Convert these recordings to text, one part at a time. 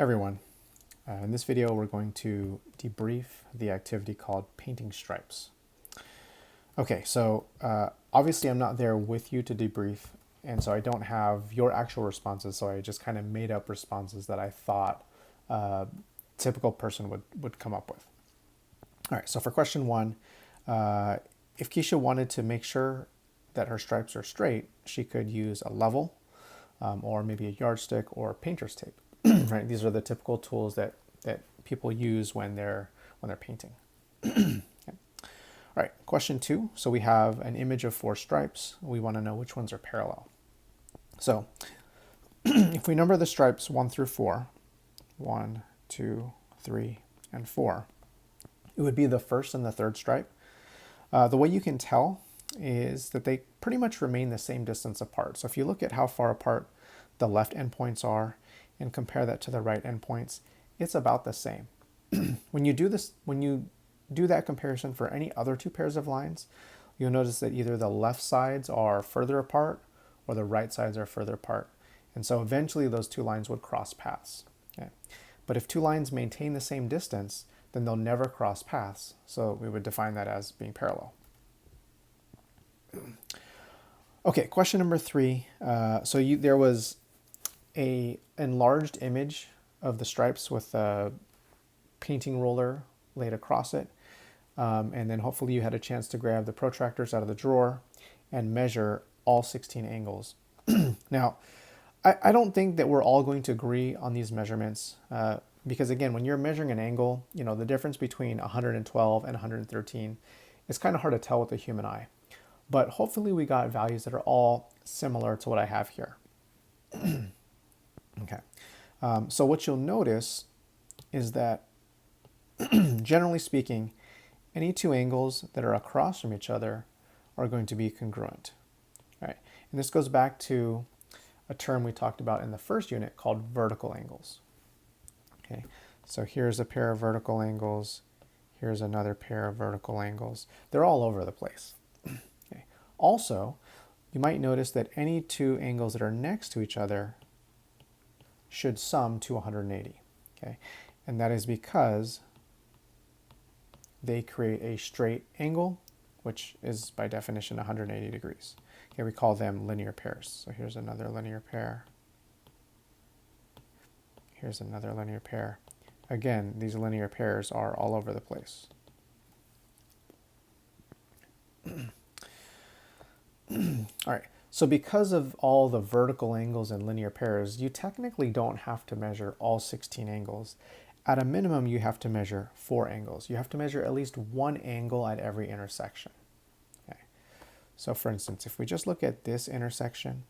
Everyone. In this video, we're going to debrief the activity called painting stripes. Okay, so obviously I'm not there with you to debrief, and so I don't have your actual responses, so I just kind of made up responses that I thought a typical person would come up with. All right, so for question one, if Keisha wanted to make sure that her stripes are straight, she could use a level, or maybe a yardstick or painter's tape. Right, these are the typical tools that people use when they're painting. Okay. All right, question two. So we have an image of 4 stripes. We want to know which ones are parallel. So if we number the stripes 1 through 4, 1, 2, 3, and 4, it would be the first and the third stripe. The way you can tell is that they pretty much remain the same distance apart. So if you look at how far apart the left endpoints are and compare that to the right endpoints, it's about the same. When you do that comparison for any other 2 pairs of lines, you'll notice that either the left sides are further apart or the right sides are further apart. And so eventually those 2 lines would cross paths. Okay? But if 2 lines maintain the same distance, then they'll never cross paths. So we would define that as being parallel. Okay, question number 3. There was a enlarged image of the stripes with a painting roller laid across it. And then hopefully you had a chance to grab the protractors out of the drawer and measure all 16 angles. Now, I don't think that we're all going to agree on these measurements because again, when you're measuring an angle, the difference between 112 and 113 is kind of hard to tell with the human eye. But hopefully we got values that are all similar to what I have here. Okay, so what you'll notice is that generally speaking, any 2 angles that are across from each other are going to be congruent. All right, and this goes back to a term we talked about in the first unit called vertical angles. Okay, so here's a pair of vertical angles. Here's another pair of vertical angles. They're all over the place. Okay. Also, you might notice that any 2 angles that are next to each other should sum to 180. Okay, and that is because they create a straight angle, which is by definition 180 degrees. Okay, we call them linear pairs. So here's another linear pair. Here's another linear pair. Again, these linear pairs are all over the place. All right, so because of all the vertical angles and linear pairs, you technically don't have to measure all 16 angles. At a minimum, you have to measure 4 angles. You have to measure at least 1 angle at every intersection. Okay. So for instance, if we just look at this intersection,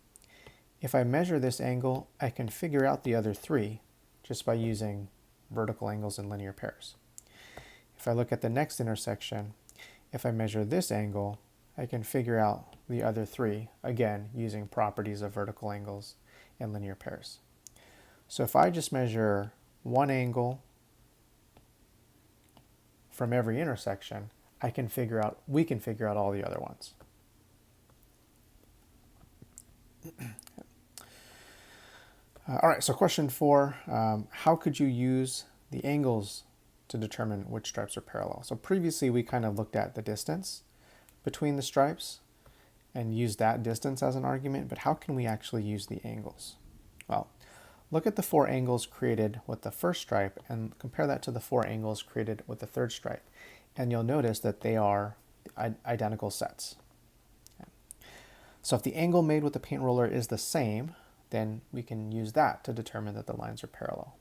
if I measure this angle, I can figure out the other 3 just by using vertical angles and linear pairs. If I look at the next intersection, if I measure this angle, I can figure out the other 3, again, using properties of vertical angles and linear pairs. So if I just measure 1 angle from every intersection, we can figure out all the other ones. All right, so question 4, how could you use the angles to determine which stripes are parallel? So previously we kind of looked at the distance between the stripes and used that distance as an argument, but how can we actually use the angles? Well, look at the 4 angles created with the first stripe and compare that to the 4 angles created with the third stripe. And you'll notice that they are identical sets. Okay. So if the angle made with the paint roller is the same, then we can use that to determine that the lines are parallel.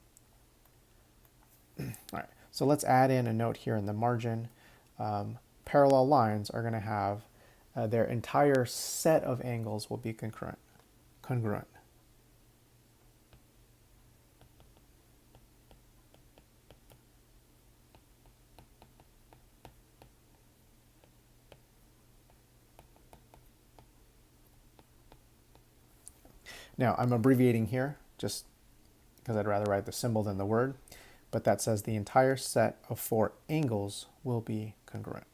All right, so let's add in a note here in the margin. Parallel lines are going to have their entire set of angles will be congruent. Now, I'm abbreviating here just because I'd rather write the symbol than the word, but that says the entire set of 4 angles will be congruent.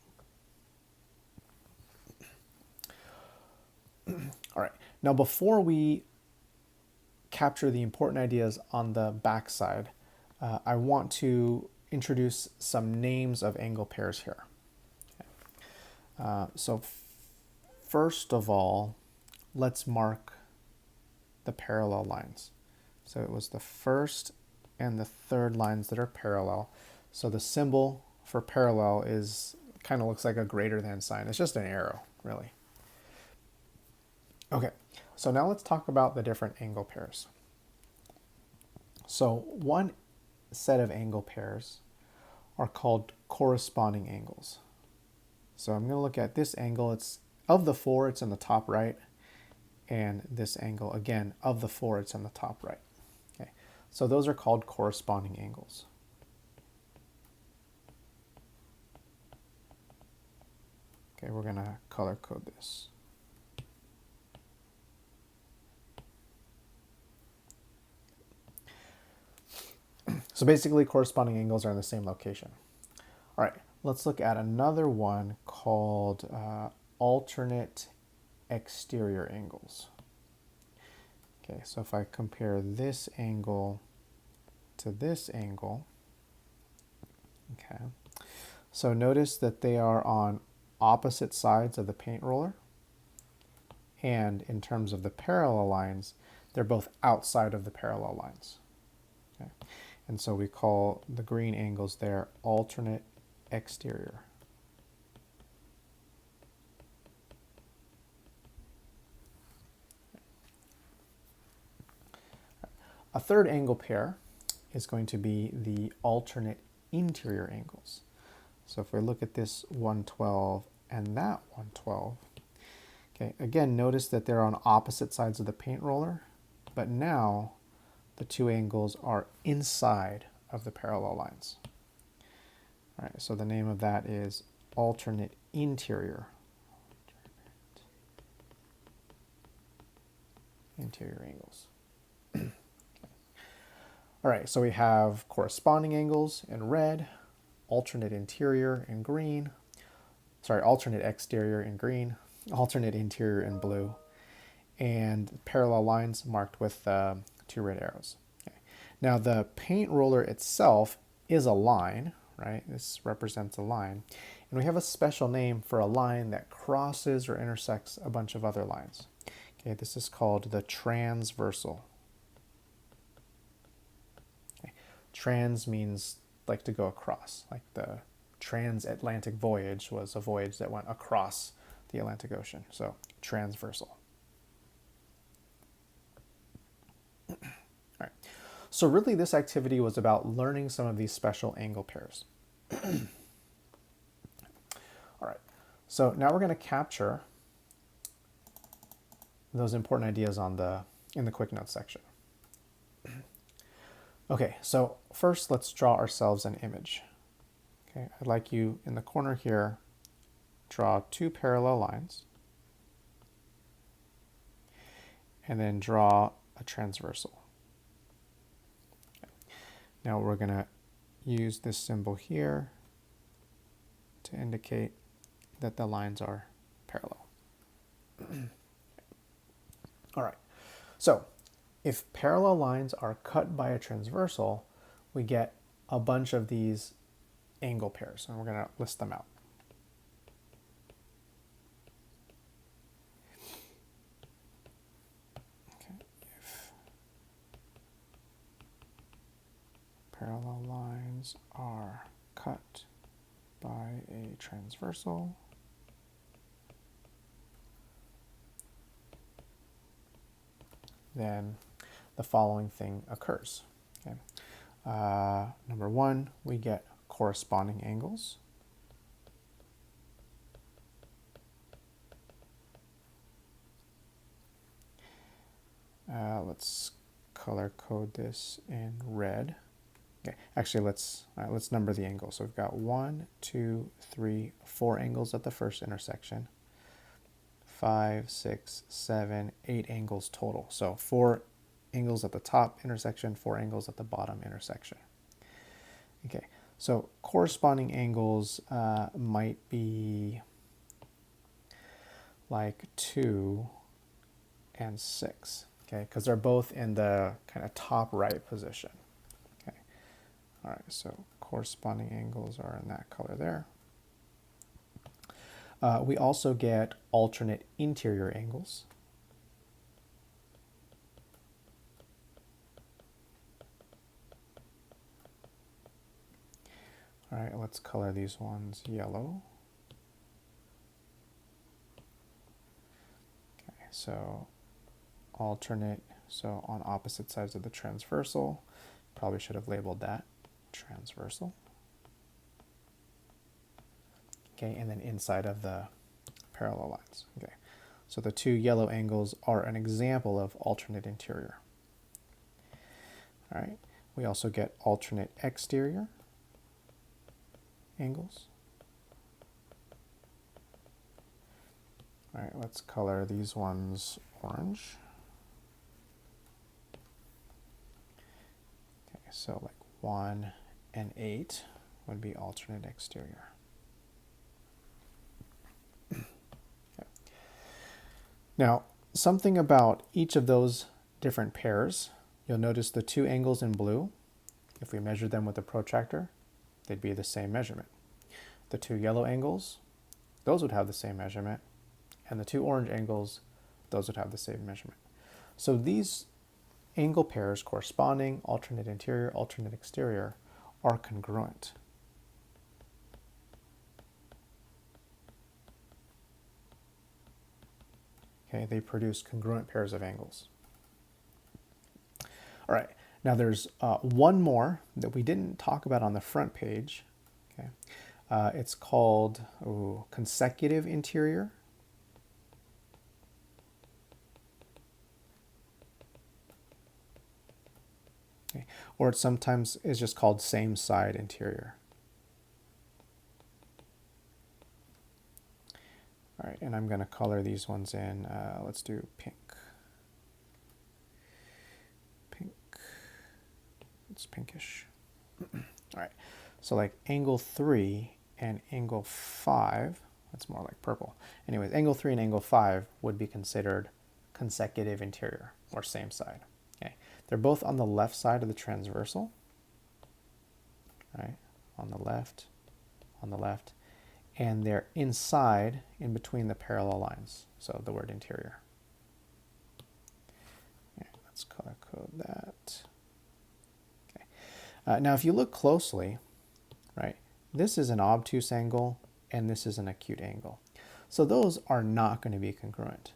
All right, now before we capture the important ideas on the back side, I want to introduce some names of angle pairs here. So first of all, let's mark the parallel lines. So it was the first and the third lines that are parallel. So the symbol for parallel is kind of looks like a greater than sign. It's just an arrow, really. Okay, so now let's talk about the different angle pairs. So one set of angle pairs are called corresponding angles. So I'm going to look at this angle. It's of the four, it's in the top right. And this angle, again, of the four, it's in the top right. Okay, so those are called corresponding angles. Okay, we're going to color code this. So basically, corresponding angles are in the same location. All right, let's look at another one called alternate exterior angles. Okay, so if I compare this angle to this angle, okay, so notice that they are on opposite sides of the paint roller, and in terms of the parallel lines, they're both outside of the parallel lines. Okay, and so we call the green angles there alternate exterior. A third angle pair is going to be the alternate interior angles. So if we look at this 112 and that 112, okay, again, notice that they're on opposite sides of the paint roller, but now the two angles are inside of the parallel lines. All right, so the name of that is alternate interior. Interior angles. All right, so we have corresponding angles in red, alternate interior in green, alternate exterior in green, alternate interior in blue, and parallel lines marked with two red arrows. Okay. Now the paint roller itself is a line, right? This represents a line. And we have a special name for a line that crosses or intersects a bunch of other lines. Okay, this is called the transversal. Trans means like to go across, like the transatlantic voyage was a voyage that went across the Atlantic Ocean, so transversal. All right, so really this activity was about learning some of these special angle pairs. All right, so now we're going to capture those important ideas in the QuickNotes section. Okay, so first let's draw ourselves an image. Okay, I'd like you in the corner here, draw two parallel lines, and then draw a transversal. Okay. Now we're going to use this symbol here to indicate that the lines are parallel. All right, so if parallel lines are cut by a transversal, we get a bunch of these angle pairs, and we're going to list them out. Okay. If parallel lines are cut by a transversal, then the following thing occurs. Okay. Number one, we get corresponding angles. Let's color code this in red. Okay, actually let's number the angles. So we've got 1, 2, 3, 4 angles at the first intersection. 5, 6, 7, 8 angles total. So 4 angles at the top intersection, 4 angles at the bottom intersection. Okay, so corresponding angles might be like 2 and 6, okay, because they're both in the kind of top right position. Okay, All right, so corresponding angles are in that color there. We also get alternate interior angles. All right, let's color these ones yellow. Okay, so alternate, so on opposite sides of the transversal. Probably should have labeled that transversal. Okay, and then inside of the parallel lines. Okay, so the two yellow angles are an example of alternate interior. All right, we also get alternate exterior angles. All right, let's color these ones orange. Okay, so like 1 and 8 would be alternate exterior. Okay. Now, something about each of those different pairs, you'll notice the two angles in blue, if we measure them with a protractor, they'd be the same measurement. The two yellow angles, those would have the same measurement, and the two orange angles, those would have the same measurement. So these angle pairs corresponding, alternate interior, alternate exterior, are congruent. Okay, they produce congruent pairs of angles. All right, now there's one more that we didn't talk about on the front page. Okay, it's called consecutive interior. Okay. Or it sometimes is just called same side interior. All right, and I'm going to color these ones in. Let's do pink. Pink. It's pinkish. All right, so like angle 3 and angle 5, that's more like purple. Anyways, angle 3 and angle 5 would be considered consecutive interior, or same side. Okay, they're both on the left side of the transversal. Right, on the left, and they're inside, in between the parallel lines, so the word interior. Okay, let's color code that. Okay. Now if you look closely, right, this is an obtuse angle and this is an acute angle. So those are not going to be congruent,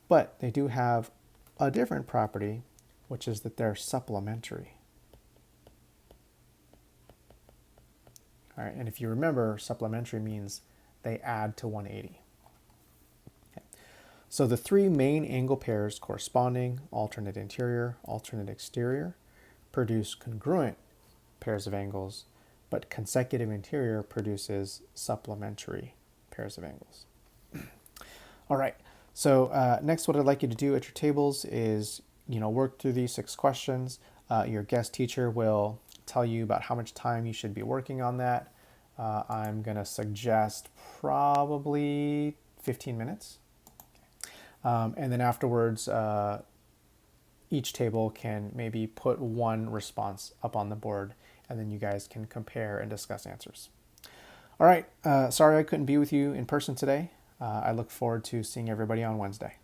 but they do have a different property, which is that they're supplementary. All right, and if you remember, supplementary means they add to 180. Okay. So the three main angle pairs corresponding, alternate interior, alternate exterior, produce congruent pairs of angles, but consecutive interior produces supplementary pairs of angles. All right, so next what I'd like you to do at your tables is, work through these 6 questions. Your guest teacher will tell you about how much time you should be working on that. I'm going to suggest probably 15 minutes. And then afterwards, each table can maybe put one response up on the board, and then you guys can compare and discuss answers. All right, sorry I couldn't be with you in person today. I look forward to seeing everybody on Wednesday.